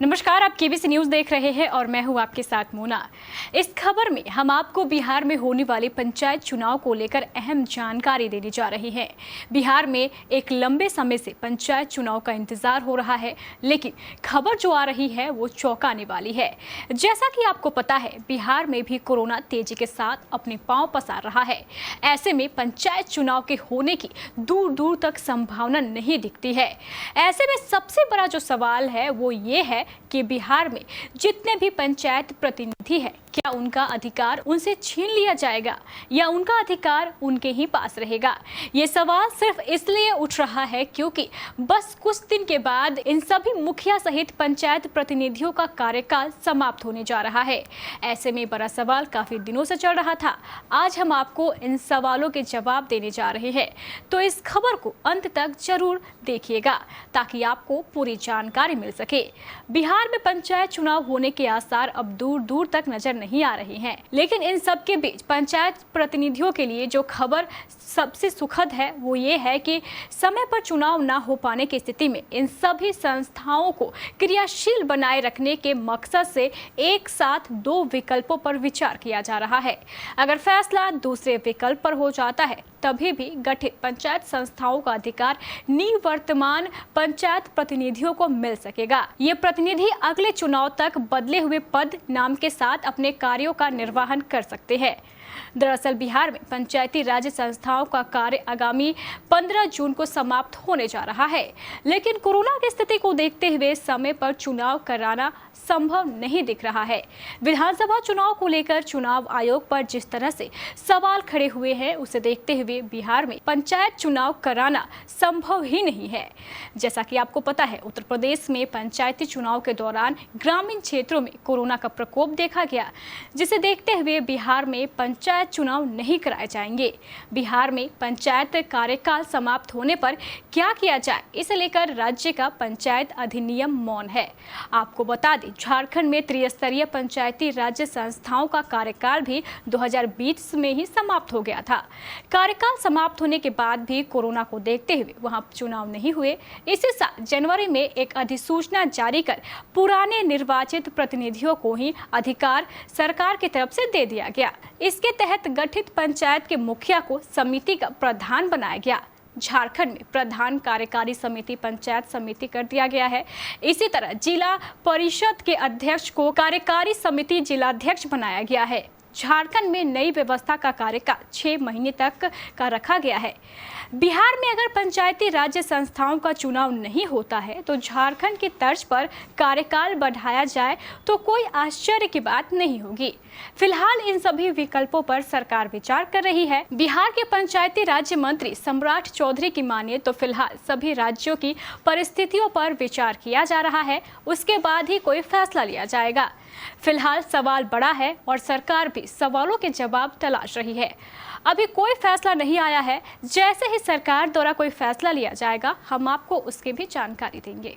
नमस्कार, आप KBC news देख रहे हैं और मैं हूं आपके साथ मोना। इस खबर में हम आपको बिहार में होने वाले पंचायत चुनाव को लेकर अहम जानकारी देने जा रहे हैं। बिहार में एक लंबे समय से पंचायत चुनाव का इंतजार हो रहा है, लेकिन खबर जो आ रही है वो चौंकाने वाली है। जैसा कि आपको पता है, बिहार में भी कोरोना तेजी के साथ अपने पांव पसार रहा है। ऐसे में पंचायत चुनाव के होने की दूर दूर तक संभावना नहीं दिखती है। ऐसे में सबसे बड़ा जो सवाल है वो ये है कि बिहार में जितने भी पंचायत प्रतिनिधि हैं, क्या उनका अधिकार उनसे छीन लिया जाएगा या उनका अधिकार उनके ही पास रहेगा। ये सवाल सिर्फ इसलिए उठ रहा है क्योंकि बस कुछ दिन के बाद इन सभी मुखिया सहित पंचायत प्रतिनिधियों का कार्यकाल समाप्त होने जा रहा है। ऐसे में बड़ा सवाल काफी दिनों से चल रहा था। आज हम आपको इन सवालों के जवाब देने जा रहे हैं, तो इस खबर को अंत तक जरूर देखिएगा ताकि आपको पूरी जानकारी मिल सके। बिहार में पंचायत चुनाव होने के आसार अब दूर दूर तक नजर नहीं आ रही हैं, लेकिन इन सब के बीच पंचायत प्रतिनिधियों के लिए जो खबर सबसे सुखद है वो ये है कि समय पर चुनाव ना हो पाने की स्थिति में इन सभी संस्थाओं को क्रियाशील बनाए रखने के मकसद से एक साथ दो विकल्पों पर विचार किया जा रहा है। अगर फैसला दूसरे विकल्प पर हो जाता है, तभी भी गठित पंचायत संस्थाओं का अधिकार निवर्तमान पंचायत प्रतिनिधियों को मिल सकेगा। ये प्रतिनिधि अगले चुनाव तक बदले हुए पद नाम के साथ अपने कार्यों का निर्वहन कर सकते हैं। दरअसल बिहार में पंचायती राज संस्थाओं का कार्य आगामी 15 जून को समाप्त होने जा रहा है, लेकिन कोरोना की स्थिति को देखते हुए समय पर चुनाव कराना संभव नहीं दिख रहा है। विधानसभा चुनाव को लेकर चुनाव आयोग पर जिस तरह से सवाल खड़े हुए हैं, उसे देखते हुए बिहार में पंचायत चुनाव कराना संभव ही नहीं है। जैसा कि आपको पता है, उत्तर प्रदेश में पंचायती चुनाव के दौरान ग्रामीण क्षेत्रों में कोरोना का प्रकोप देखा गया, जिसे देखते हुए बिहार में पंचायत चुनाव नहीं कराए जाएंगे। बिहार में पंचायत कार्यकाल समाप्त होने पर क्या किया जाए, इसे लेकर राज्य का पंचायत अधिनियम मौन है। आपको बता दें, झारखंड में त्रिस्तरीय पंचायती राज्य संस्थाओं का कार्यकाल भी 2020 में ही समाप्त हो गया था। कार्यकाल समाप्त होने के बाद भी कोरोना को देखते हुए वहां चुनाव नहीं हुए। इसी साल जनवरी में एक अधिसूचना जारी कर पुराने निर्वाचित प्रतिनिधियों को ही अधिकार सरकार की तरफ से दे दिया गया। इसके तहत गठित पंचायत के मुखिया को समिति का प्रधान बनाया गया। झारखंड में प्रधान कार्यकारी समिति पंचायत समिति कर दिया गया है। इसी तरह जिला परिषद के अध्यक्ष को कार्यकारी समिति जिलाध्यक्ष बनाया गया है। झारखंड में नई व्यवस्था का कार्यकाल 6 महीने तक का रखा गया है। बिहार में अगर पंचायती राज्य संस्थाओं का चुनाव नहीं होता है तो झारखंड की तर्ज पर कार्यकाल बढ़ाया जाए तो कोई आश्चर्य की बात नहीं होगी। फिलहाल इन सभी विकल्पों पर सरकार विचार कर रही है। बिहार के पंचायती राज्य मंत्री सम्राट चौधरी की मानिए तो फिलहाल सभी राज्यों की परिस्थितियों पर विचार किया जा रहा है, उसके बाद ही कोई फैसला लिया जाएगा। फिलहाल सवाल बड़ा है और सरकार भी सवालों के जवाब तलाश रही है। अभी कोई फैसला नहीं आया है। जैसे ही सरकार द्वारा कोई फैसला लिया जाएगा, हम आपको उसकी भी जानकारी देंगे।